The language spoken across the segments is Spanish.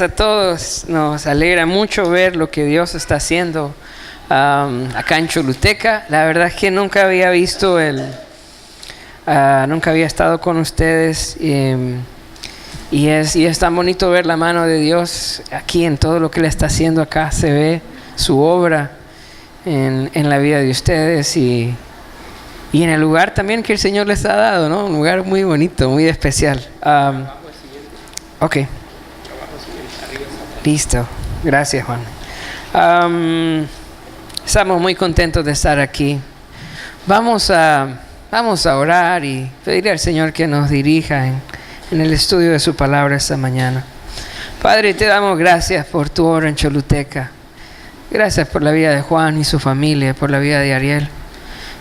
a todos. Nos alegra mucho ver lo que Dios está haciendo acá en Choluteca. La verdad es que nunca había visto nunca había estado con ustedes y es tan bonito ver la mano de Dios aquí en todo lo que Él está haciendo acá. Se ve su obra en la vida de ustedes y en el lugar también que el Señor les ha dado, ¿no? Un lugar muy bonito, muy especial. Ok. Listo. Gracias, Juan. Estamos muy contentos de estar aquí. Vamos a orar y pedirle al Señor que nos dirija en el estudio de su palabra esta mañana. Padre, te damos gracias por tu obra en Choluteca. Gracias por la vida de Juan y su familia, por la vida de Ariel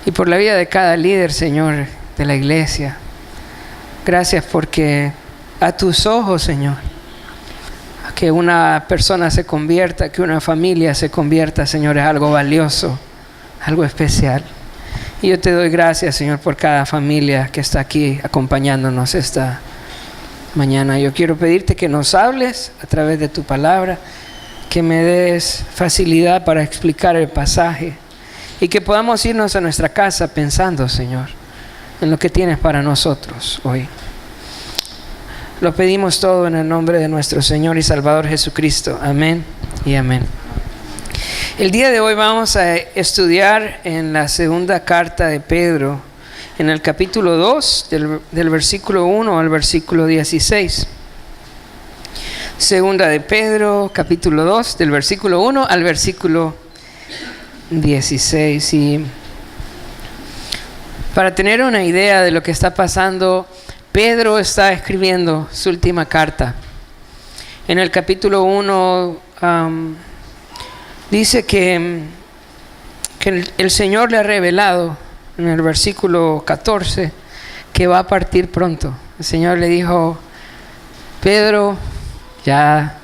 y por la vida de cada líder, Señor, de la iglesia. Gracias porque a tus ojos, Señor, que una persona se convierta, que una familia se convierta, Señor, es algo valioso, algo especial. Y yo te doy gracias, Señor, por cada familia que está aquí acompañándonos esta mañana. Yo quiero pedirte que nos hables a través de tu palabra, que me des facilidad para explicar el pasaje y que podamos irnos a nuestra casa pensando, Señor, en lo que tienes para nosotros hoy. Lo pedimos todo en el nombre de nuestro Señor y Salvador Jesucristo. Amén y amén. El día de hoy vamos a estudiar en la segunda carta de Pedro, en el capítulo 2, del versículo 1 al versículo 16. Segunda de Pedro, capítulo 2, del versículo 1 al versículo 16. Y para tener una idea de lo que está pasando, Pedro está escribiendo su última carta. En el capítulo 1 dice que el Señor le ha revelado, en el versículo 14, que va a partir pronto. El Señor le dijo: Pedro, ya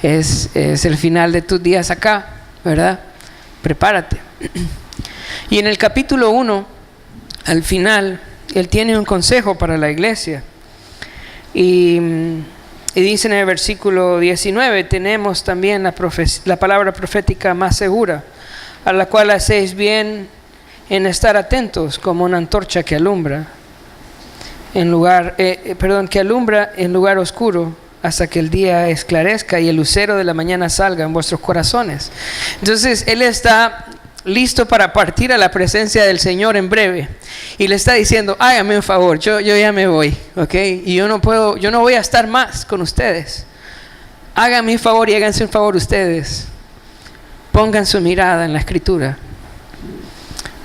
es el final de tus días acá, ¿verdad? Prepárate. Y en el capítulo 1, al final, Él tiene un consejo para la iglesia. Y dice en el versículo 19: tenemos también la palabra profética más segura, a la cual hacéis bien en estar atentos, como una antorcha que alumbra que alumbra en lugar oscuro, hasta que el día esclarezca y el lucero de la mañana salga en vuestros corazones. Entonces Él está listo para partir a la presencia del Señor en breve, y le está diciendo: hágame un favor, yo ya me voy, ¿ok? Y yo no voy a estar más con ustedes. Háganme un favor y háganse un favor ustedes. Pongan su mirada en la Escritura,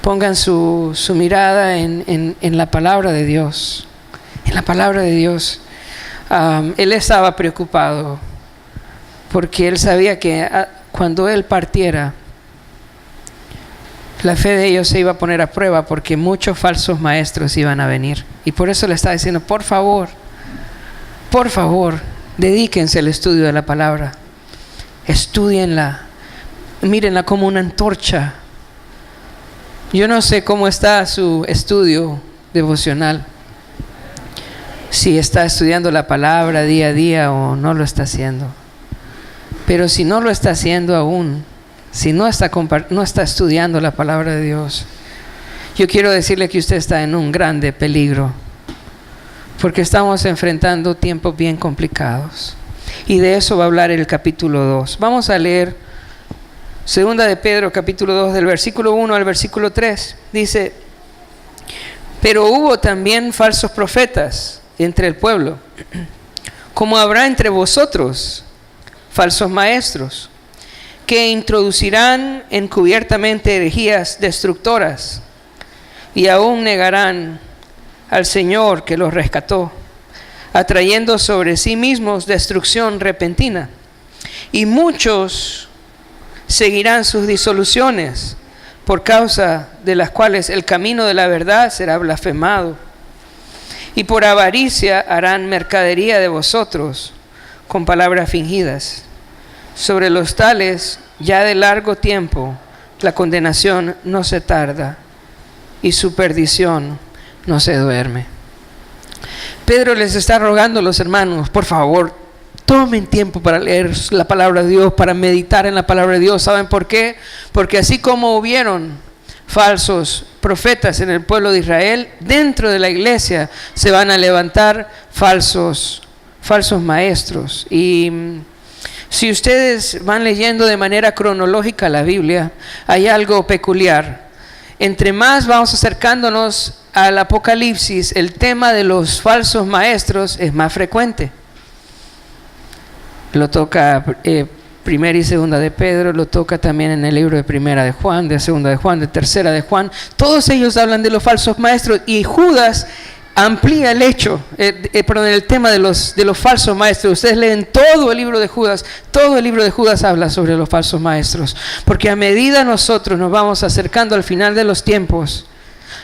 pongan su mirada en la palabra de Dios, en la palabra de Dios. Él estaba preocupado porque él sabía que cuando él partiera, la fe de ellos se iba a poner a prueba, porque muchos falsos maestros iban a venir. Y por eso le está diciendo: por favor, dedíquense al estudio de la palabra. Estúdienla, mírenla como una antorcha. Yo no sé cómo está su estudio devocional, si está estudiando la palabra día a día o no lo está haciendo. Pero si no lo está haciendo aún, si no está estudiando la palabra de Dios, yo quiero decirle que usted está en un grande peligro, porque estamos enfrentando tiempos bien complicados. Y de eso va a hablar el capítulo 2. Vamos a leer segunda de Pedro, capítulo 2, del versículo 1 al versículo 3. Dice: pero hubo también falsos profetas entre el pueblo, como habrá entre vosotros falsos maestros, que introducirán encubiertamente herejías destructoras, y aún negarán al Señor que los rescató, atrayendo sobre sí mismos destrucción repentina. Y muchos seguirán sus disoluciones, por causa de las cuales el camino de la verdad será blasfemado. Y por avaricia harán mercadería de vosotros con palabras fingidas. Sobre los tales, ya de largo tiempo, la condenación no se tarda y su perdición no se duerme. Pedro les está rogando a los hermanos: por favor, Tomen tiempo para leer la palabra de Dios, para meditar en la palabra de Dios. ¿Saben por qué? Porque así como hubieron falsos profetas en el pueblo de Israel, dentro de la iglesia se van a levantar falsos maestros. Y si ustedes van leyendo de manera cronológica la Biblia, hay algo peculiar. Entre más vamos acercándonos al Apocalipsis, el tema de los falsos maestros es más frecuente. Lo toca primera y segunda de Pedro, lo toca también en el libro de primera de Juan, de segunda de Juan, de tercera de Juan. Todos ellos hablan de los falsos maestros, y Judas amplía el el tema de los falsos maestros. Ustedes leen todo el libro de Judas, todo el libro de Judas habla sobre los falsos maestros, porque a medida nosotros nos vamos acercando al final de los tiempos,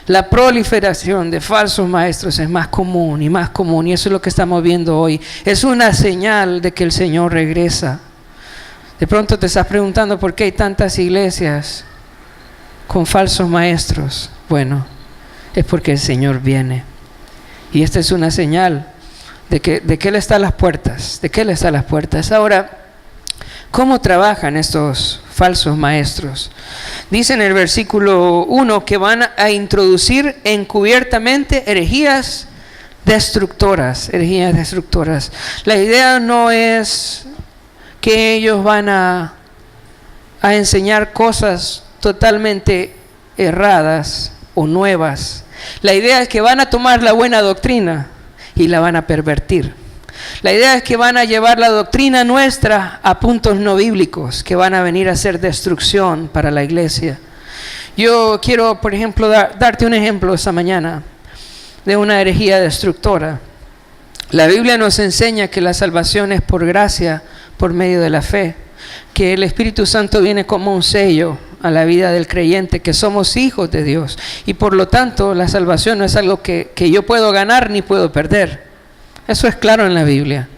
la proliferación de falsos maestros es más común, y eso es lo que estamos viendo hoy. Es una señal de que el Señor regresa. De pronto te estás preguntando por qué hay tantas iglesias con falsos maestros. Bueno, es porque el Señor viene. Y esta es una señal de que Él está a las puertas, Ahora, ¿cómo trabajan estos falsos maestros? Dice en el versículo 1 que van a introducir encubiertamente herejías destructoras. La idea no es que ellos van a enseñar cosas totalmente erradas o nuevas. La idea es que van a tomar la buena doctrina y la van a pervertir. La idea es que van a llevar la doctrina nuestra a puntos no bíblicos, que van a venir a hacer destrucción para la iglesia. Yo quiero, por ejemplo, darte un ejemplo esta mañana de una herejía destructora. La Biblia nos enseña que la salvación es por gracia, por medio de la fe, que el Espíritu Santo viene como un sello a la vida del creyente, que somos hijos de Dios, y por lo tanto la salvación no es algo que yo puedo ganar ni puedo perder. Eso es claro en la Biblia.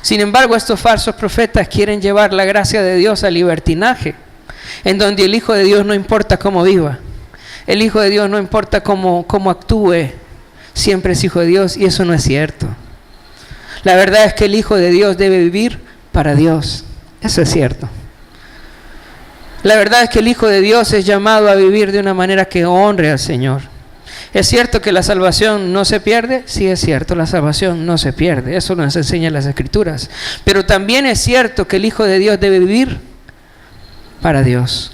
Sin embargo, estos falsos profetas quieren llevar la gracia de Dios al libertinaje, en donde el Hijo de Dios no importa cómo viva, el Hijo de Dios no importa cómo actúe, siempre es Hijo de Dios, y eso no es cierto. La verdad es que el Hijo de Dios debe vivir para Dios. Eso es cierto. La verdad es que el Hijo de Dios es llamado a vivir de una manera que honre al Señor. ¿Es cierto que la salvación no se pierde? Sí, es cierto, la salvación no se pierde. Eso nos enseñan las Escrituras. Pero también es cierto que el Hijo de Dios debe vivir para Dios.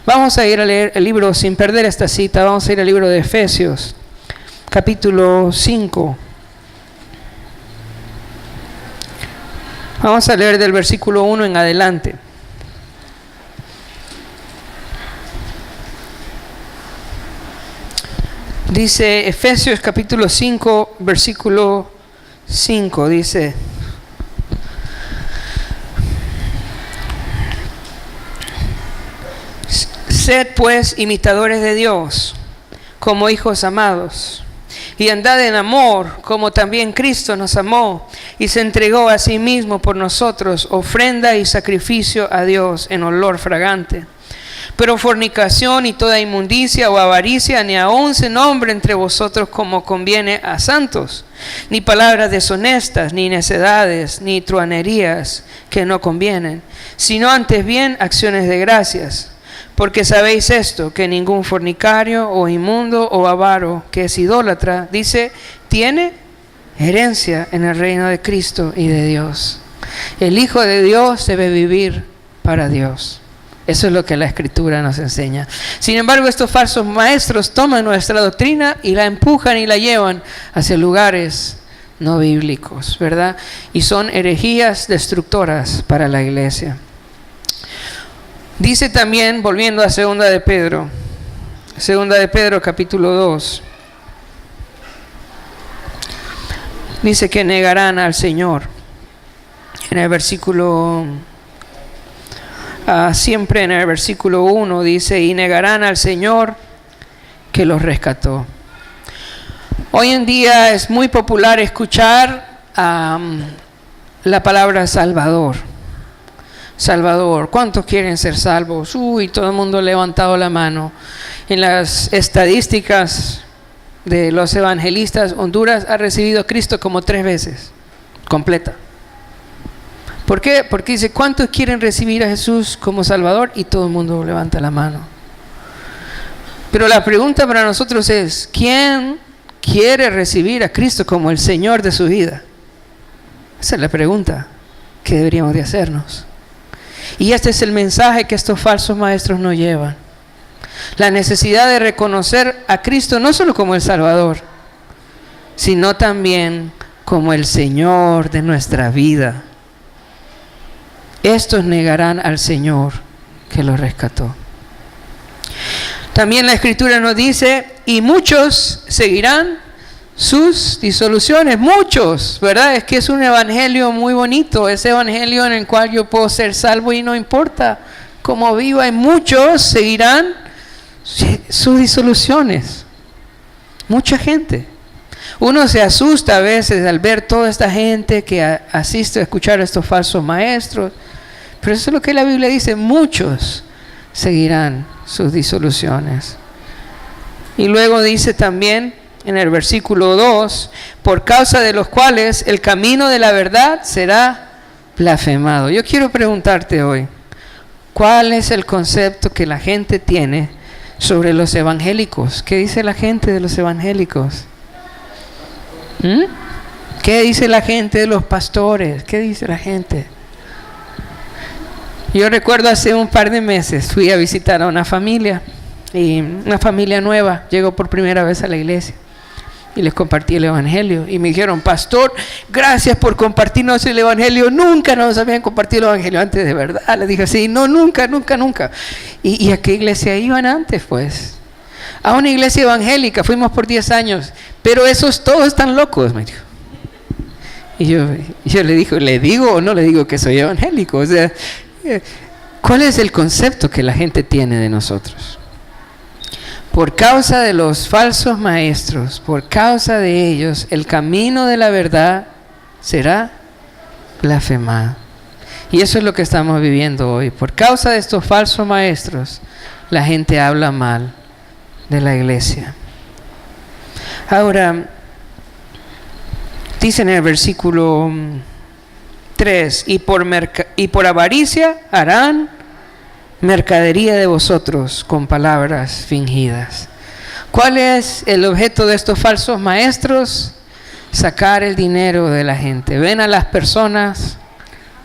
Vamos a ir a leer el libro, sin perder esta cita, vamos a ir al libro de Efesios, capítulo 5. Vamos a leer del versículo 1 en adelante. Dice Efesios capítulo 5, versículo 5, dice: Sed pues imitadores de Dios, como hijos amados, y andad en amor, como también Cristo nos amó, y se entregó a sí mismo por nosotros, ofrenda y sacrificio a Dios en olor fragante. Pero fornicación y toda inmundicia o avaricia ni aun se nombre entre vosotros como conviene a santos, ni palabras deshonestas, ni necedades, ni truanerías que no convienen, sino antes bien acciones de gracias. Porque sabéis esto, que ningún fornicario o inmundo o avaro que es idólatra, dice, tiene herencia en el reino de Cristo y de Dios. El Hijo de Dios debe vivir para Dios. Eso es lo que la Escritura nos enseña. Sin embargo, estos falsos maestros toman nuestra doctrina y la empujan y la llevan hacia lugares no bíblicos, ¿verdad? Y son herejías destructoras para la iglesia. Dice también, volviendo a segunda de Pedro capítulo 2, dice que negarán al Señor. En el versículo siempre en el versículo 1 dice, y negarán al Señor que los rescató. Hoy en día es muy popular escuchar la palabra Salvador. Salvador, ¿cuántos quieren ser salvos? Todo el mundo ha levantado la mano. En las estadísticas de los evangelistas, Honduras ha recibido a Cristo como 3 veces, completa. ¿Por qué? Porque dice, ¿cuántos quieren recibir a Jesús como Salvador? Y todo el mundo levanta la mano. Pero la pregunta para nosotros es, ¿quién quiere recibir a Cristo como el Señor de su vida? Esa es la pregunta que deberíamos de hacernos. Y este es el mensaje que estos falsos maestros nos llevan. La necesidad de reconocer a Cristo no solo como el Salvador, sino también como el Señor de nuestra vida. Estos negarán al Señor que los rescató. También la Escritura nos dice, y muchos seguirán sus disoluciones, muchos, ¿verdad? Es que es un evangelio muy bonito, ese evangelio en el cual yo puedo ser salvo y no importa cómo viva, y muchos seguirán sus disoluciones. Mucha gente. Uno se asusta a veces al ver toda esta gente que asiste a escuchar a estos falsos maestros, pero eso es lo que la Biblia dice, muchos seguirán sus disoluciones. Y luego dice también en el versículo 2, por causa de los cuales el camino de la verdad será blasfemado. Yo quiero preguntarte hoy, ¿cuál es el concepto que la gente tiene sobre los evangélicos? ¿Qué dice la gente de los evangélicos? ¿Qué dice la gente de los pastores? ¿Qué dice la gente? Yo recuerdo hace un par de meses fui a visitar a una familia, y una familia nueva llegó por primera vez a la iglesia y les compartí el evangelio y me dijeron, pastor, gracias por compartirnos el evangelio, nunca nos habían compartido el evangelio antes, de verdad. Les dije, sí, no, nunca. ¿Y a qué iglesia iban antes? Pues a una iglesia evangélica, fuimos por 10 años, pero esos todos están locos, me dijo. Y yo le dije, ¿le digo o no le digo que soy evangélico? O sea, ¿cuál es el concepto que la gente tiene de nosotros? Por causa de los falsos maestros, por causa de ellos, el camino de la verdad será blasfemado. Y eso es lo que estamos viviendo hoy. Por causa de estos falsos maestros, la gente habla mal de la iglesia. Ahora, dice en el versículo 3, y por avaricia harán mercadería de vosotros con palabras fingidas. ¿Cuál es el objeto de estos falsos maestros? Sacar el dinero de la gente. Ven a las personas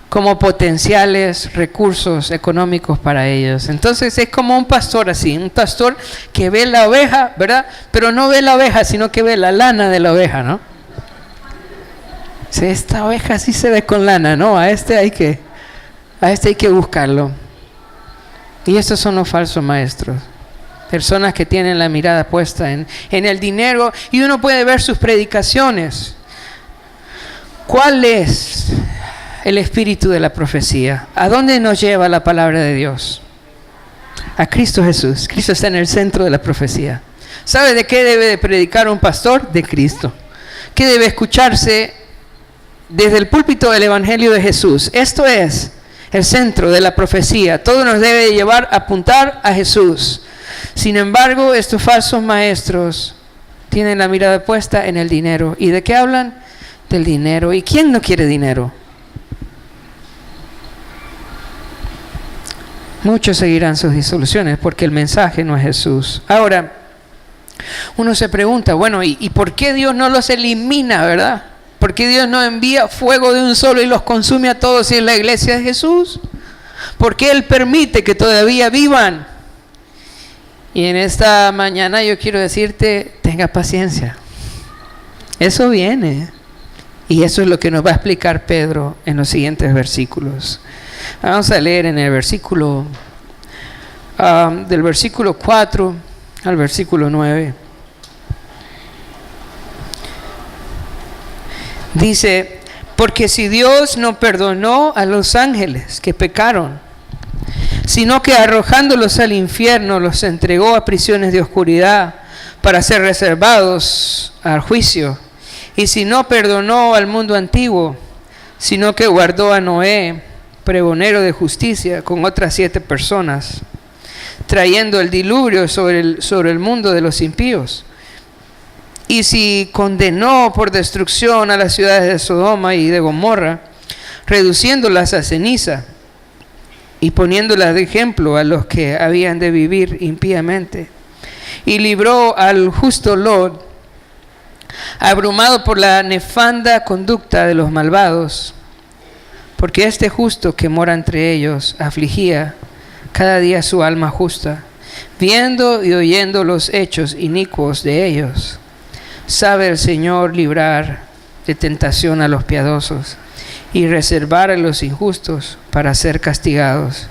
como potenciales recursos económicos para ellos. Entonces es como un pastor así, un pastor que ve la oveja, ¿verdad? Pero no ve la oveja, sino que ve la lana de la oveja, ¿no? Si esta oveja sí se ve con lana, ¿no? A este hay que buscarlo. Y estos son los falsos maestros. Personas que tienen la mirada puesta en el dinero, y uno puede ver sus predicaciones. ¿Cuál es el espíritu de la profecía? ¿A dónde nos lleva la palabra de Dios? A Cristo Jesús. Cristo está en el centro de la profecía. ¿Sabe de qué debe de predicar un pastor? De Cristo. ¿Qué debe escucharse desde el púlpito del Evangelio de Jesús? Esto es el centro de la profecía. Todo nos debe llevar a apuntar a Jesús. Sin embargo, estos falsos maestros tienen la mirada puesta en el dinero. ¿Y de qué hablan? Del dinero. ¿Y quién no quiere dinero? Muchos seguirán sus disoluciones porque el mensaje no es Jesús. Ahora, uno se pregunta, bueno, ¿y por qué Dios no los elimina, verdad? ¿Por qué Dios no envía fuego de un solo y los consume a todos si es la iglesia de Jesús? ¿Por qué Él permite que todavía vivan? Y en esta mañana yo quiero decirte, tenga paciencia. Eso viene. Y eso es lo que nos va a explicar Pedro en los siguientes versículos. Vamos a leer en el versículo, del versículo 4 al versículo 9. Dice, porque si Dios no perdonó a los ángeles que pecaron, sino que arrojándolos al infierno los entregó a prisiones de oscuridad para ser reservados al juicio, y si no perdonó al mundo antiguo, sino que guardó a Noé, pregonero de justicia, con otras 7 personas, trayendo el diluvio sobre el mundo de los impíos, y si condenó por destrucción a las ciudades de Sodoma y de Gomorra, reduciéndolas a ceniza y poniéndolas de ejemplo a los que habían de vivir impíamente. Y libró al justo Lot, abrumado por la nefanda conducta de los malvados, porque este justo que mora entre ellos afligía cada día su alma justa, viendo y oyendo los hechos inicuos de ellos. Sabe el Señor librar de tentación a los piadosos y reservar a los injustos para ser castigados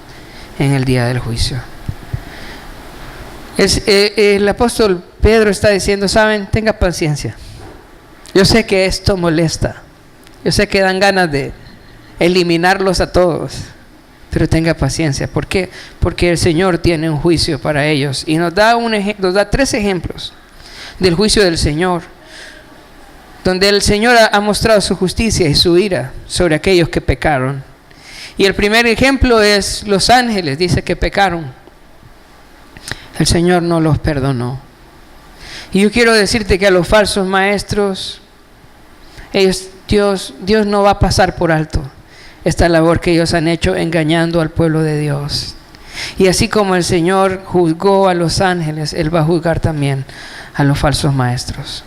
en el día del juicio. El apóstol Pedro está diciendo, saben, tenga paciencia. Yo sé que esto molesta, yo sé que dan ganas de eliminarlos a todos, pero tenga paciencia. ¿Por qué? Porque el Señor tiene un juicio para ellos y nos da 3 ejemplos del juicio del Señor, donde el Señor ha mostrado su justicia y su ira sobre aquellos que pecaron. Y el primer ejemplo es los ángeles, dice que pecaron. El Señor no los perdonó. Y yo quiero decirte que a los falsos maestros, Dios no va a pasar por alto esta labor que ellos han hecho engañando al pueblo de Dios. Y así como el Señor juzgó a los ángeles, Él va a juzgar también a los falsos maestros.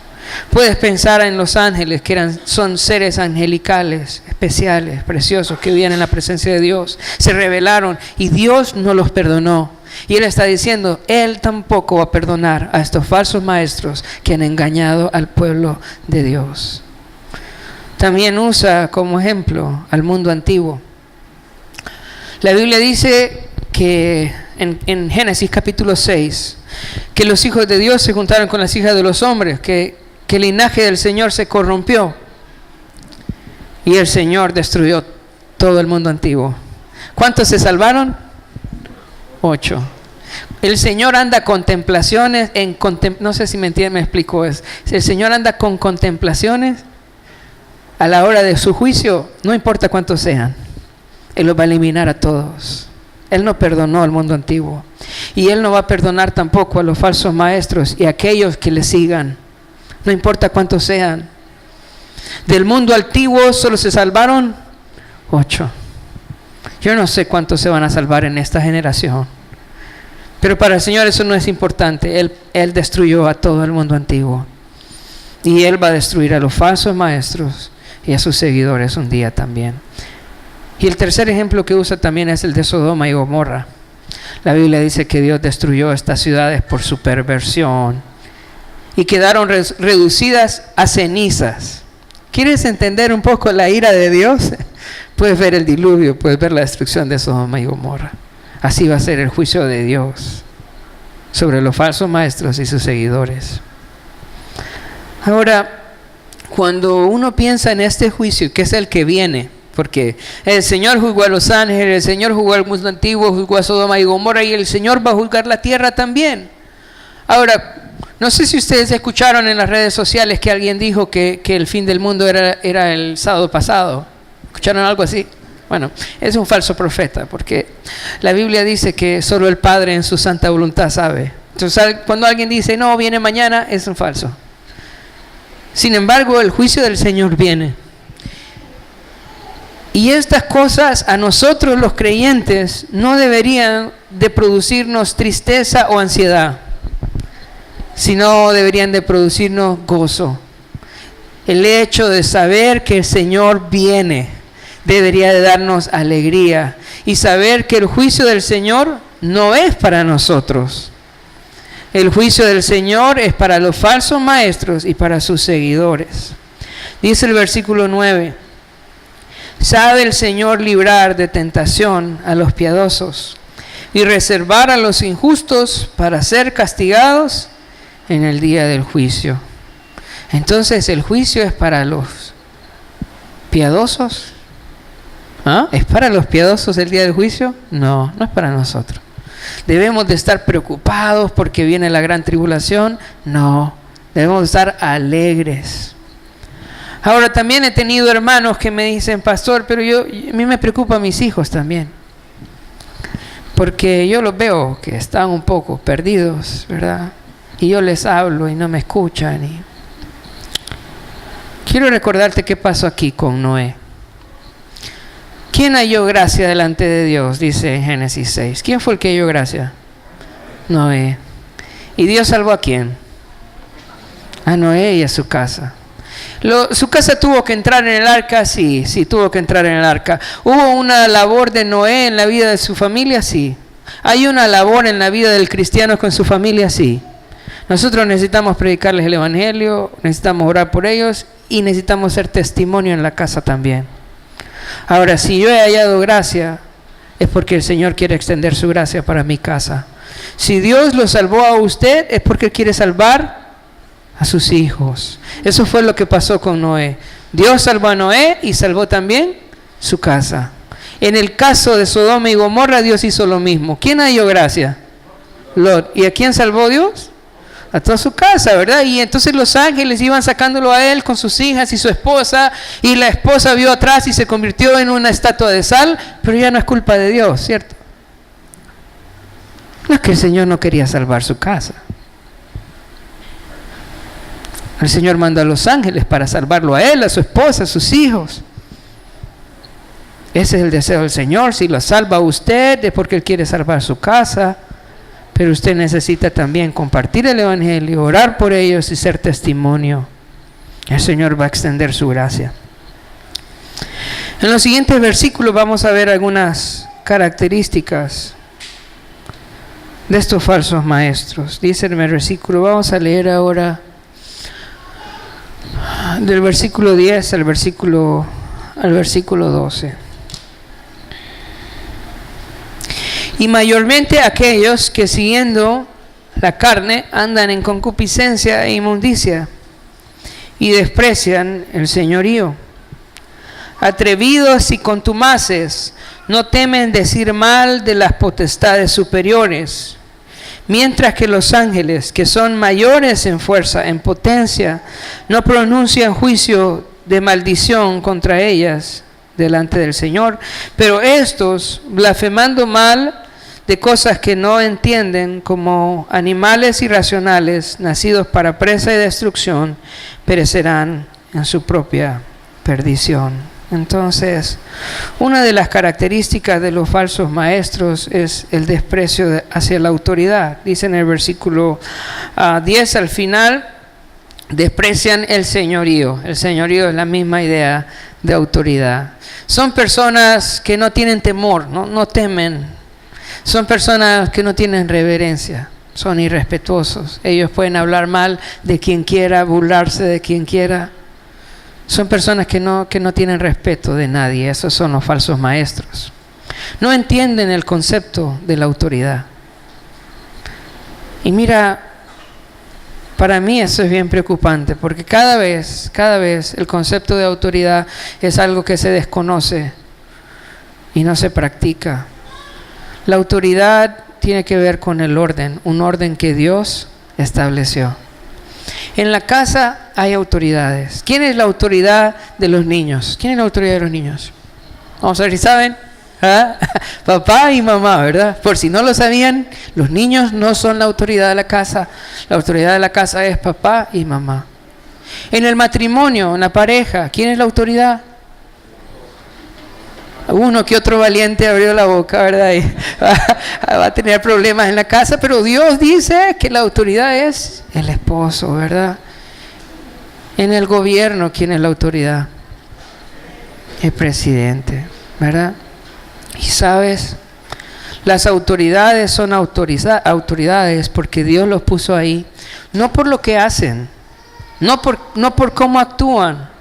Puedes pensar en los ángeles, que son seres angelicales, especiales, preciosos, que vivían en la presencia de Dios. Se rebelaron y Dios no los perdonó. Y Él está diciendo, Él tampoco va a perdonar a estos falsos maestros que han engañado al pueblo de Dios. También usa como ejemplo al mundo antiguo. La Biblia dice que en Génesis capítulo 6, que los hijos de Dios se juntaron con las hijas de los hombres, que el linaje del Señor se corrompió y el Señor destruyó todo el mundo antiguo. ¿Cuántos se salvaron? 8. El Señor anda contemplaciones, no sé si me entienden, me explico eso. El Señor anda con contemplaciones a la hora de su juicio, no importa cuántos sean, Él los va a eliminar a todos. Él no perdonó al mundo antiguo y Él no va a perdonar tampoco a los falsos maestros y a aquellos que le sigan, no importa cuántos sean. Del mundo antiguo solo se salvaron 8. Yo no sé cuántos se van a salvar en esta generación, pero para el Señor eso no es importante. Él destruyó a todo el mundo antiguo y Él va a destruir a los falsos maestros y a sus seguidores un día también. Y el tercer ejemplo que usa también es el de Sodoma y Gomorra. La Biblia dice que Dios destruyó estas ciudades por su perversión y quedaron reducidas a cenizas. ¿Quieres entender un poco la ira de Dios? Puedes ver el diluvio, puedes ver la destrucción de Sodoma y Gomorra. Así va a ser el juicio de Dios sobre los falsos maestros y sus seguidores. Ahora, cuando uno piensa en este juicio, que es el que viene, porque el Señor juzgó a los ángeles, el Señor juzgó al mundo antiguo, juzgó a Sodoma y Gomorra, y el Señor va a juzgar la tierra también. Ahora, no sé si ustedes escucharon en las redes sociales que alguien dijo que el fin del mundo era el sábado pasado. ¿Escucharon algo así? Bueno, es un falso profeta, porque la Biblia dice que solo el Padre en su santa voluntad sabe. Entonces, cuando alguien dice, no, viene mañana, es un falso. Sin embargo, el juicio del Señor viene. Y estas cosas a nosotros los creyentes no deberían de producirnos tristeza o ansiedad, sino deberían de producirnos gozo. El hecho de saber que el Señor viene debería de darnos alegría y saber que el juicio del Señor no es para nosotros. El juicio del Señor es para los falsos maestros y para sus seguidores. Dice el versículo 9, sabe el Señor librar de tentación a los piadosos y reservar a los injustos para ser castigados en el día del juicio. Entonces, ¿el juicio es para los piadosos? ¿Ah? ¿Es para los piadosos el día del juicio? No, no es para nosotros. ¿Debemos de estar preocupados porque viene la gran tribulación? No, debemos de estar alegres. Ahora, también he tenido hermanos que me dicen, pastor, pero a mí me preocupan mis hijos también, porque yo los veo que están un poco perdidos, ¿verdad? Y yo les hablo y no me escuchan. Quiero recordarte qué pasó aquí con Noé. ¿Quién halló gracia delante de Dios? Dice en Génesis 6. ¿Quién fue el que halló gracia? Noé. ¿Y Dios salvó a quién? A Noé y a su casa. ¿Su casa tuvo que entrar en el arca? Sí, tuvo que entrar en el arca. ¿Hubo una labor de Noé en la vida de su familia? Sí. ¿Hay una labor en la vida del cristiano con su familia? Sí. Nosotros necesitamos predicarles el evangelio, necesitamos orar por ellos y necesitamos ser testimonio en la casa también. Ahora, si yo he hallado gracia, es porque el Señor quiere extender su gracia para mi casa. Si Dios lo salvó a usted, es porque quiere salvar a sus hijos. Eso fue lo que pasó con Noé. Dios salvó a Noé y salvó también su casa. En el caso de Sodoma y Gomorra, Dios hizo lo mismo. ¿Quién halló gracia? Lot. ¿Y a quién salvó Dios? A toda su casa, ¿verdad? Y entonces los ángeles iban sacándolo a él con sus hijas y su esposa, y la esposa vio atrás y se convirtió en una estatua de sal, pero ya no es culpa de Dios, ¿cierto? No es que el Señor no quería salvar su casa. El Señor mandó a los ángeles para salvarlo a él, a su esposa, a sus hijos. Ese es el deseo del Señor. Si lo salva a usted es porque Él quiere salvar su casa, pero usted necesita también compartir el evangelio, orar por ellos y ser testimonio. El Señor va a extender su gracia. En los siguientes versículos vamos a ver algunas características de estos falsos maestros. Dice en el versículo, vamos a leer ahora del versículo 10 al versículo 12. Y mayormente aquellos que siguiendo la carne andan en concupiscencia e inmundicia y desprecian el señorío. Atrevidos y contumaces, no temen decir mal de las potestades superiores, mientras que los ángeles, que son mayores en fuerza, en potencia, no pronuncian juicio de maldición contra ellas delante del Señor. Pero estos, blasfemando mal de cosas que no entienden, como animales irracionales, nacidos para presa y destrucción, perecerán en su propia perdición. Entonces, una de las características de los falsos maestros es el desprecio hacia la autoridad. Dice en el versículo 10 al final, desprecian el señorío. El señorío es la misma idea de autoridad. Son personas que no tienen temor, no temen. Son personas que no tienen reverencia, son irrespetuosos. Ellos pueden hablar mal de quien quiera, burlarse de quien quiera. Son personas que no tienen respeto de nadie. Esos son los falsos maestros. No entienden el concepto de la autoridad. Y mira, para mí eso es bien preocupante, porque cada vez el concepto de autoridad es algo que se desconoce y no se practica. La autoridad tiene que ver con el orden, un orden que Dios estableció. En la casa hay autoridades. ¿Quién es la autoridad de los niños? ¿Quién es la autoridad de los niños? Vamos a ver si saben. ¿Ah? Papá y mamá, ¿verdad? Por si no lo sabían, los niños no son la autoridad de la casa. La autoridad de la casa es papá y mamá. En el matrimonio, en la pareja, ¿quién es la autoridad? Uno que otro valiente abrió la boca, ¿verdad? Y va a tener problemas en la casa, pero Dios dice que la autoridad es el esposo, ¿verdad? En el gobierno, ¿quién es la autoridad? El presidente, ¿verdad? Y sabes, las autoridades son autoridades porque Dios los puso ahí, no por lo que hacen, no por cómo actúan.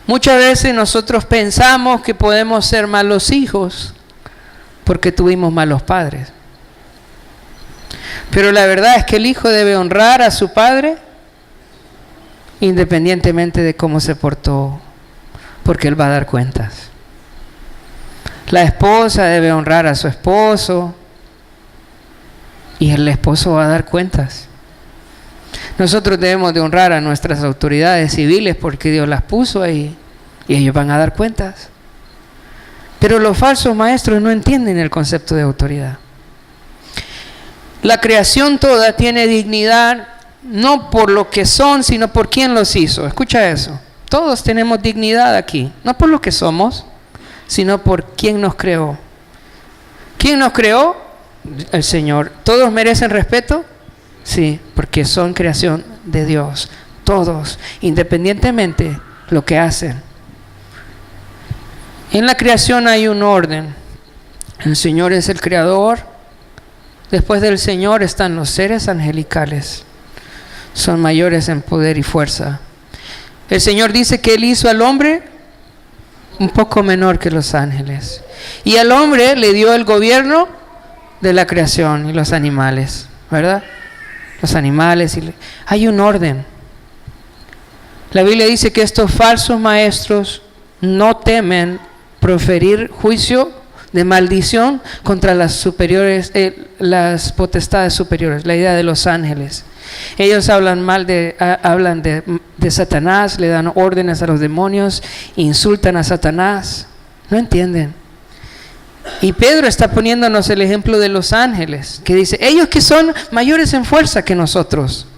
Muchas veces nosotros pensamos que podemos ser malos hijos porque tuvimos malos padres. Pero la verdad es que el hijo debe honrar a su padre independientemente de cómo se portó, porque él va a dar cuentas. La esposa debe honrar a su esposo y el esposo va a dar cuentas. Nosotros debemos de honrar a nuestras autoridades civiles porque Dios las puso ahí y ellos van a dar cuentas. Pero los falsos maestros no entienden el concepto de autoridad. La creación toda tiene dignidad no por lo que son, sino por quién los hizo. Escucha eso. Todos tenemos dignidad aquí, no por lo que somos, sino por quien nos creó. ¿Quién nos creó? El Señor. ¿Todos merecen respeto? Sí, porque son creación de Dios. Todos, independientemente lo que hacen. En la creación hay un orden. El Señor es el creador. Después del Señor están los seres angelicales. Son mayores en poder y fuerza. El Señor dice que Él hizo al hombre un poco menor que los ángeles. Y al hombre le dio el gobierno de la creación y los animales, ¿verdad? Los animales. Hay un orden. La Biblia dice que estos falsos maestros no temen proferir juicio de maldición contra las superiores, las potestades superiores, la idea de los ángeles. Ellos hablan de Satanás, le dan órdenes a los demonios, insultan a Satanás. No entienden. Y Pedro está poniéndonos el ejemplo de los ángeles, que dice, ellos que son mayores en fuerza que nosotros,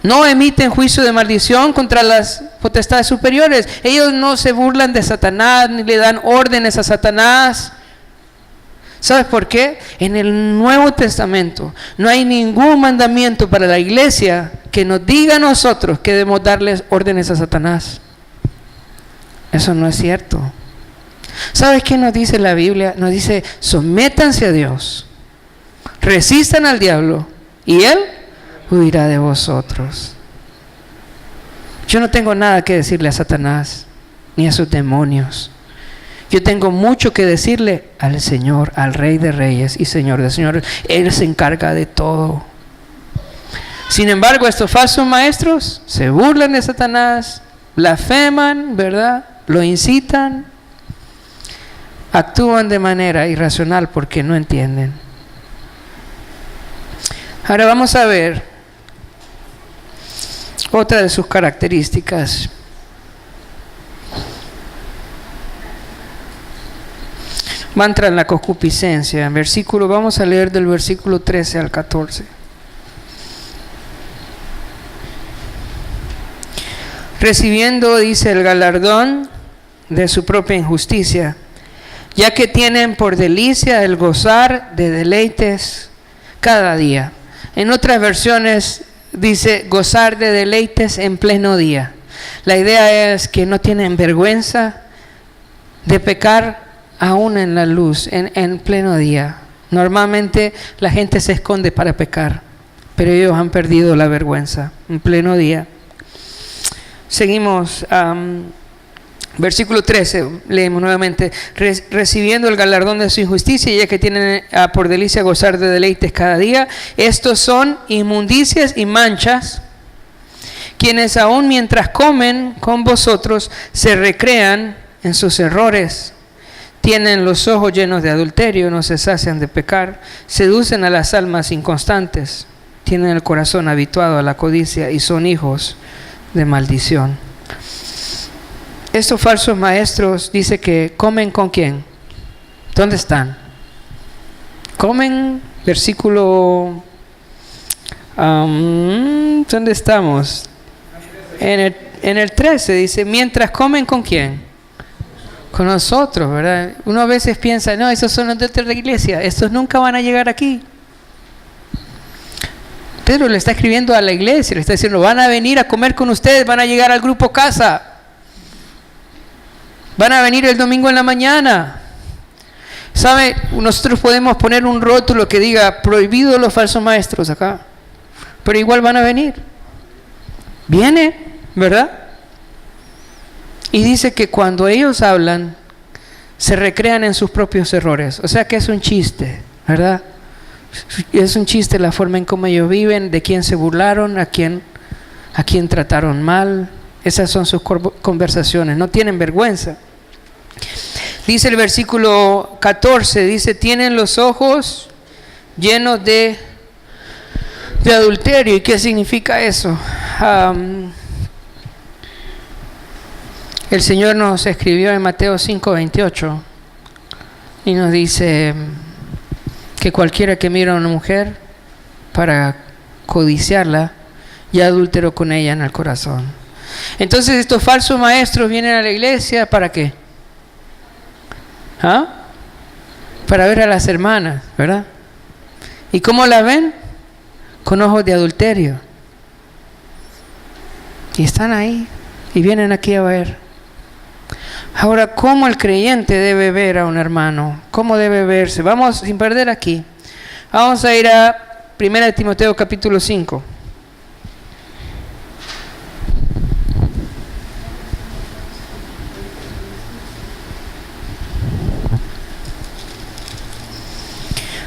no emiten juicio de maldición contra las potestades superiores. Ellos no se burlan de Satanás, ni le dan órdenes a Satanás. ¿Sabes por qué? En el Nuevo Testamento no hay ningún mandamiento para la iglesia que nos diga a nosotros que debemos darles órdenes a Satanás. Eso no es cierto. ¿Sabes qué nos dice la Biblia? Nos dice, sométanse a Dios, resistan al diablo y Él huirá de vosotros. Yo no tengo nada que decirle a Satanás ni a sus demonios. Yo tengo mucho que decirle al Señor, al Rey de Reyes y Señor de Señores. Él se encarga de todo. Sin embargo, estos falsos maestros se burlan de Satanás, blasfeman, ¿verdad? Lo incitan, actúan de manera irracional porque no entienden. Ahora vamos a ver otra de sus características. Va a entrar en la concupiscencia. Vamos a leer del versículo 13 al 14. Recibiendo, dice, el galardón de su propia injusticia, ya que tienen por delicia el gozar de deleites cada día. En otras versiones dice gozar de deleites en pleno día. La idea es que no tienen vergüenza de pecar aún en la luz, en pleno día. Normalmente la gente se esconde para pecar, pero ellos han perdido la vergüenza en pleno día. Seguimos, versículo 13, leemos nuevamente. Recibiendo el galardón de su injusticia, ya que tienen por delicia gozar de deleites cada día, estos son inmundicias y manchas, quienes aún mientras comen con vosotros se recrean en sus errores. Tienen los ojos llenos de adulterio, no se sacian de pecar, seducen a las almas inconstantes, tienen el corazón habituado a la codicia y son hijos de maldición. Estos falsos maestros dice que comen con quién. ¿Dónde están? Comen, versículo, ¿dónde estamos? En el 13 dice, mientras comen con quién. Con nosotros, ¿verdad? Uno a veces piensa, no, esos son los de otra iglesia, estos nunca van a llegar aquí. Pedro le está escribiendo a la iglesia, le está diciendo, van a venir a comer con ustedes, van a llegar al grupo casa, van a venir el domingo en la mañana. ¿Sabe? Nosotros podemos poner un rótulo que diga, prohibido los falsos maestros acá, pero igual van a venir. Viene, ¿verdad? Y dice que cuando ellos hablan, se recrean en sus propios errores. O sea que es un chiste, ¿verdad? Es un chiste la forma en cómo ellos viven, de quién se burlaron, a quién trataron mal. Esas son sus conversaciones, no tienen vergüenza. Dice el versículo 14, dice, tienen los ojos llenos de adulterio. ¿Y qué significa eso? El Señor nos escribió en Mateo 5:28 y nos dice que cualquiera que mira a una mujer para codiciarla, ya adulteró con ella en el corazón. Entonces estos falsos maestros vienen a la iglesia, ¿para qué? ¿Ah? Para ver a las hermanas, ¿verdad? ¿Y cómo la ven? Con ojos de adulterio. Y están ahí y vienen aquí a ver. Ahora, ¿cómo el creyente debe ver a un hermano? ¿Cómo debe verse? Vamos, sin perder aquí. Vamos a ir a 1 Timoteo capítulo 5.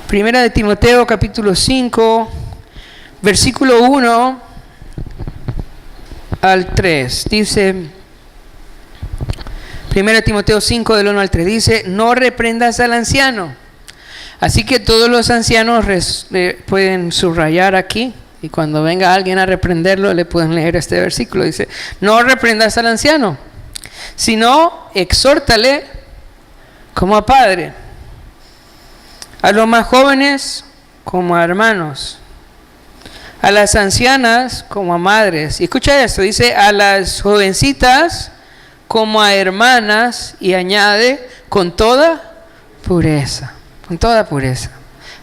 Primera de Timoteo capítulo 5, versículo 1 al 3. Dice, 1 Timoteo 5 del 1 al 3, dice, no reprendas al anciano. Así que todos los ancianos pueden subrayar aquí, y cuando venga alguien a reprenderlo, le pueden leer este versículo. Dice, no reprendas al anciano, sino exhórtale como a padre. A los más jóvenes como a hermanos, a las ancianas como a madres. Y escucha esto, dice a las jovencitas como a hermanas, y añade con toda pureza, con toda pureza.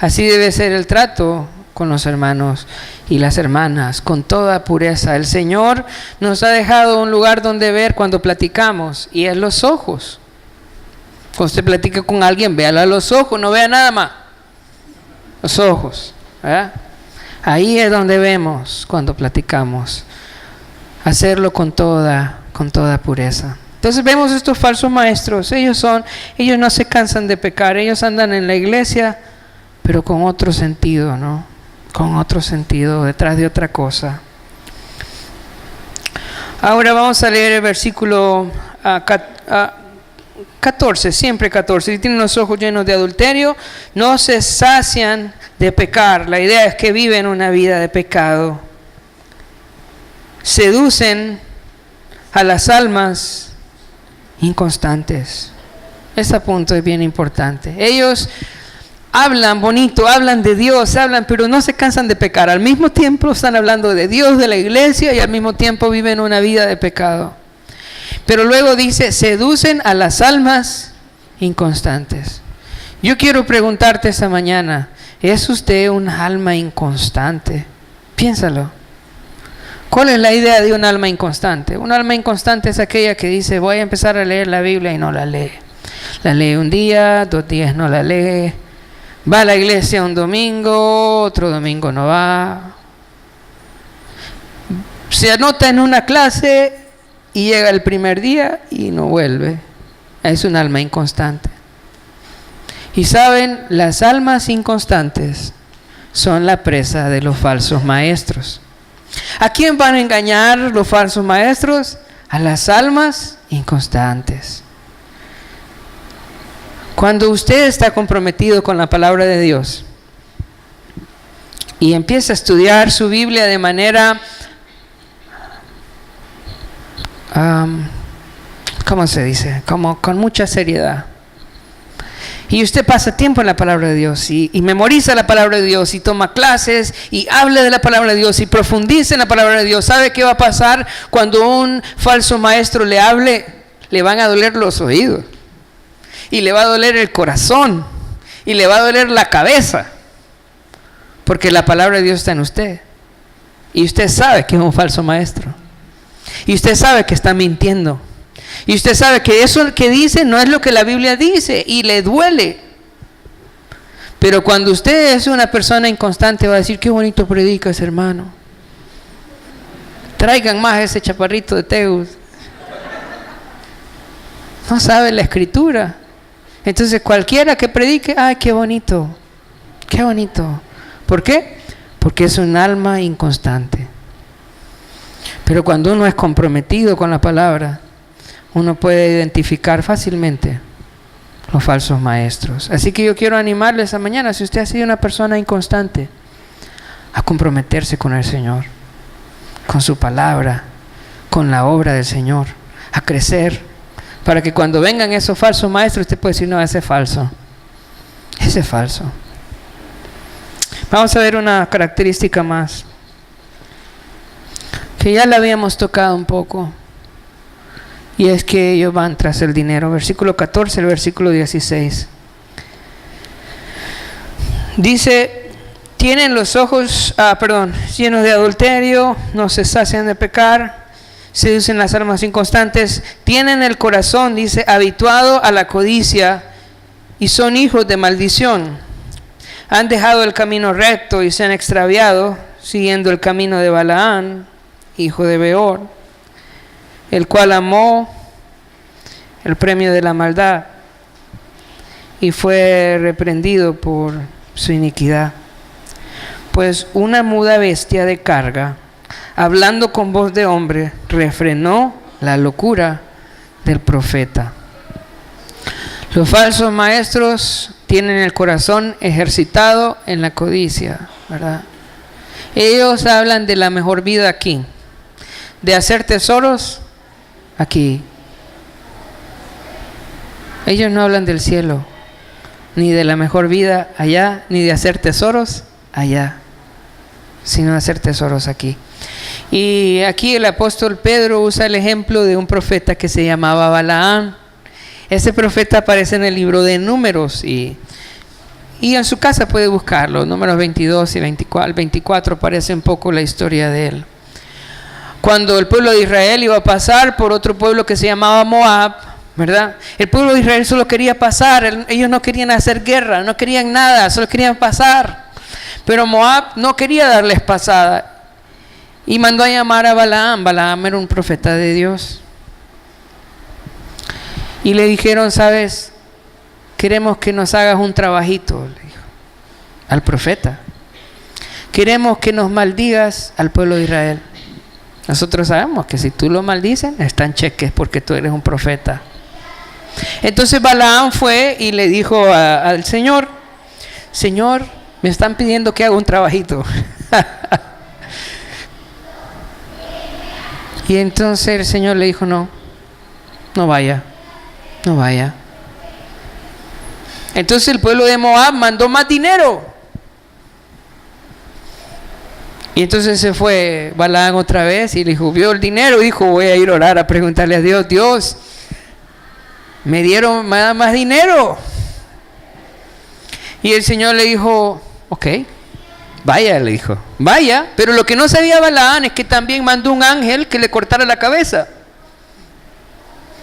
Así debe ser el trato con los hermanos y las hermanas, con toda pureza. El Señor nos ha dejado un lugar donde ver cuando platicamos, y es los ojos. Cuando usted platica con alguien, véala a los ojos, no vea nada más. Los ojos, ¿verdad? Ahí es donde vemos cuando platicamos. Hacerlo con toda pureza. Entonces vemos estos falsos maestros. Ellos no se cansan de pecar. Ellos andan en la iglesia, pero con otro sentido, ¿no? Con otro sentido, detrás de otra cosa. Ahora vamos a leer el versículo 14, siempre 14. Si tienen los ojos llenos de adulterio, no se sacian de pecar. La idea es que viven una vida de pecado. Seducen a las almas inconstantes. Este punto es bien importante. Ellos hablan bonito, hablan de Dios, pero no se cansan de pecar. Al mismo tiempo están hablando de Dios, de la iglesia, y al mismo tiempo viven una vida de pecado. Pero luego dice, seducen a las almas inconstantes. Yo quiero preguntarte esta mañana, ¿es usted un alma inconstante? Piénsalo. ¿Cuál es la idea de un alma inconstante? Un alma inconstante es aquella que dice, voy a empezar a leer la Biblia y no la lee. La lee un día, 2 días no la lee. Va a la iglesia un domingo, otro domingo no va. Se anota en una clase y llega el primer día y no vuelve. Es un alma inconstante. Y saben, las almas inconstantes son la presa de los falsos maestros. ¿A quién van a engañar los falsos maestros? A las almas inconstantes. Cuando usted está comprometido con la palabra de Dios y empieza a estudiar su Biblia de manera ¿cómo se dice? Como con mucha seriedad. Y usted pasa tiempo en la palabra de Dios y memoriza la palabra de Dios y toma clases y habla de la palabra de Dios y profundiza en la palabra de Dios. ¿Sabe qué va a pasar cuando un falso maestro le hable? Le van a doler los oídos y le va a doler el corazón y le va a doler la cabeza, porque la palabra de Dios está en usted y usted sabe que es un falso maestro. Y usted sabe que está mintiendo. Y usted sabe que eso que dice no es lo que la Biblia dice y le duele. Pero cuando usted es una persona inconstante, va a decir, qué bonito predica ese hermano. Traigan más ese chaparrito de Teus. No sabe la escritura. Entonces cualquiera que predique, ay, qué bonito. Qué bonito. ¿Por qué? Porque es un alma inconstante. Pero cuando uno es comprometido con la palabra, uno puede identificar fácilmente los falsos maestros. Así que yo quiero animarle esta mañana, si usted ha sido una persona inconstante, a comprometerse con el Señor, con su palabra, con la obra del Señor, a crecer, para que cuando vengan esos falsos maestros, usted puede decir, no, ese es falso. Ese es falso. Vamos a ver una característica más, que ya la habíamos tocado un poco, Y es que ellos van tras el dinero. Versículo 14, el versículo 16. Dice, tienen los ojos, llenos de adulterio, no se sacian de pecar, seducen las almas inconstantes, tienen el corazón, dice, habituado a la codicia y son hijos de maldición. Han dejado el camino recto y se han extraviado, siguiendo el camino de Balaán, hijo de Beor, el cual amó el premio de la maldad y fue reprendido por su iniquidad. Pues una muda bestia de carga, hablando con voz de hombre, refrenó la locura del profeta. Los falsos maestros tienen el corazón ejercitado en la codicia, ¿verdad? Ellos hablan de la mejor vida aquí, de hacer tesoros aquí. Ellos no hablan del cielo, ni de la mejor vida allá, ni de hacer tesoros allá, sino de hacer tesoros aquí. Y aquí el apóstol Pedro usa el ejemplo de un profeta que se llamaba Balaán. Ese profeta aparece en el libro de Números y en su casa puede buscarlo. Números 22 y 24 aparece un poco la historia de él. Cuando el pueblo de Israel iba a pasar por otro pueblo que se llamaba Moab, ¿verdad? El pueblo de Israel solo quería pasar, ellos no querían hacer guerra, no querían nada, solo querían pasar. Pero Moab no quería darles pasada y mandó a llamar a Balaam. Balaam era un profeta de Dios. Y le dijeron, ¿sabes? Queremos que nos hagas un trabajito, le dijo al profeta. Queremos que nos maldigas al pueblo de Israel. Nosotros sabemos que si tú lo maldices, están cheques porque tú eres un profeta. Entonces Balaam fue y le dijo al Señor, Señor, me están pidiendo que haga un trabajito. Y entonces el Señor le dijo, no vaya. Entonces el pueblo de Moab mandó más dinero. Y entonces se fue Balaam otra vez y le dijo, vio el dinero, dijo, voy a ir a orar a preguntarle a Dios, Dios, me da más dinero. Y el Señor le dijo, ok, vaya, le dijo, vaya. Pero lo que no sabía Balaam es que también mandó un ángel que le cortara la cabeza.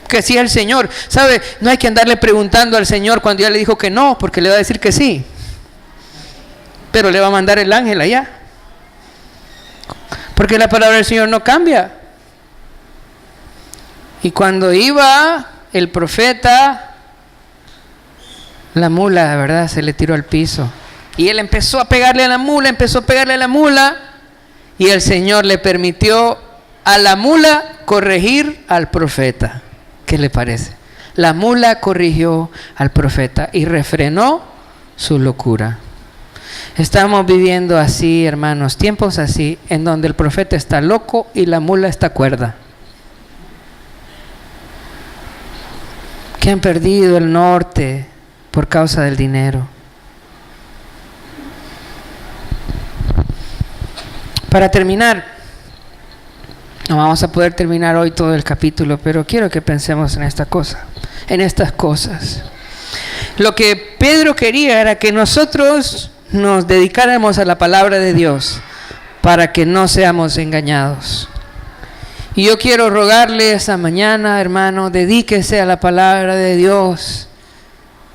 Que hacía el Señor. ¿Sabe? No hay que andarle preguntando al Señor cuando ya le dijo que no, porque le va a decir que sí. Pero le va a mandar el ángel allá. Porque la palabra del Señor no cambia. Y cuando iba el profeta, la mula, ¿verdad? Se le tiró al piso. Y él empezó a pegarle a la mula, y el Señor le permitió a la mula corregir al profeta. ¿Qué le parece? La mula corrigió al profeta y refrenó su locura. Estamos viviendo así, hermanos, tiempos así, en donde el profeta está loco y la mula está cuerda. Que han perdido el norte por causa del dinero. Para terminar, no vamos a poder terminar hoy todo el capítulo, pero quiero que pensemos en estas cosas. Lo que Pedro quería era que nosotros nos dedicáramos a la palabra de Dios para que no seamos engañados. Y yo quiero rogarle esta mañana, hermano, dedíquese a la palabra de Dios,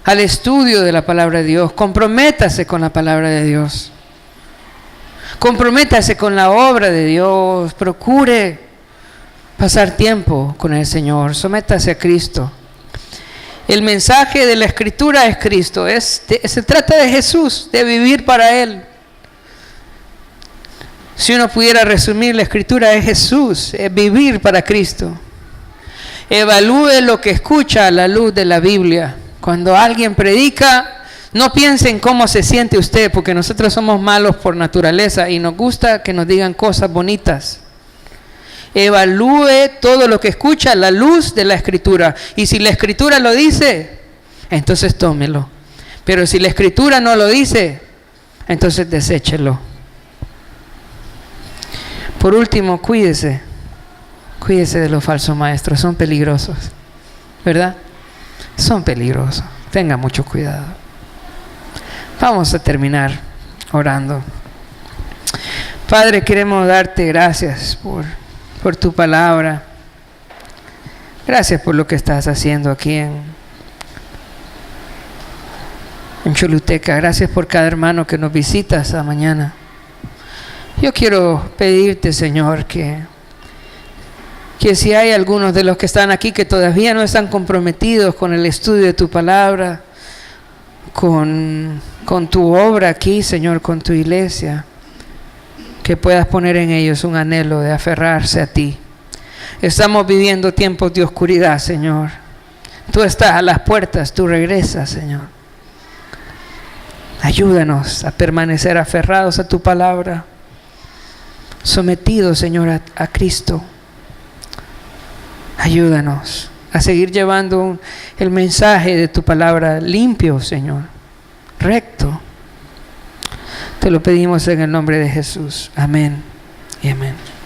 al estudio de la palabra de Dios, comprométase con la palabra de Dios. Comprométase con la obra de Dios, procure pasar tiempo con el Señor, sométase a Cristo. El mensaje de la Escritura es Cristo, se trata de Jesús, de vivir para Él. Si uno pudiera resumir la Escritura es Jesús, es vivir para Cristo. Evalúe lo que escucha a la luz de la Biblia. Cuando alguien predica, no piense en cómo se siente usted, porque nosotros somos malos por naturaleza y nos gusta que nos digan cosas bonitas. Evalúe todo lo que escucha a la luz de la Escritura. Y si la Escritura lo dice, entonces tómelo. Pero si la Escritura no lo dice, entonces deséchelo. Por último, cuídese Cuídese de los falsos maestros, son peligrosos, ¿verdad? Son peligrosos, tenga mucho cuidado. Vamos a terminar orando. Padre, queremos darte gracias por tu palabra. Gracias por lo que estás haciendo aquí en Choluteca. Gracias por cada hermano que nos visita esta mañana. Yo quiero pedirte, Señor, que si hay algunos de los que están aquí que todavía no están comprometidos con el estudio de tu palabra, con tu obra aquí, Señor, con tu iglesia, que puedas poner en ellos un anhelo de aferrarse a ti. Estamos viviendo tiempos de oscuridad, Señor. Tú estás a las puertas, tú regresas, Señor. Ayúdanos a permanecer aferrados a tu palabra, sometidos, Señor, a Cristo. Ayúdanos a seguir llevando el mensaje de tu palabra limpio, Señor, recto. Te lo pedimos en el nombre de Jesús. Amén y amén.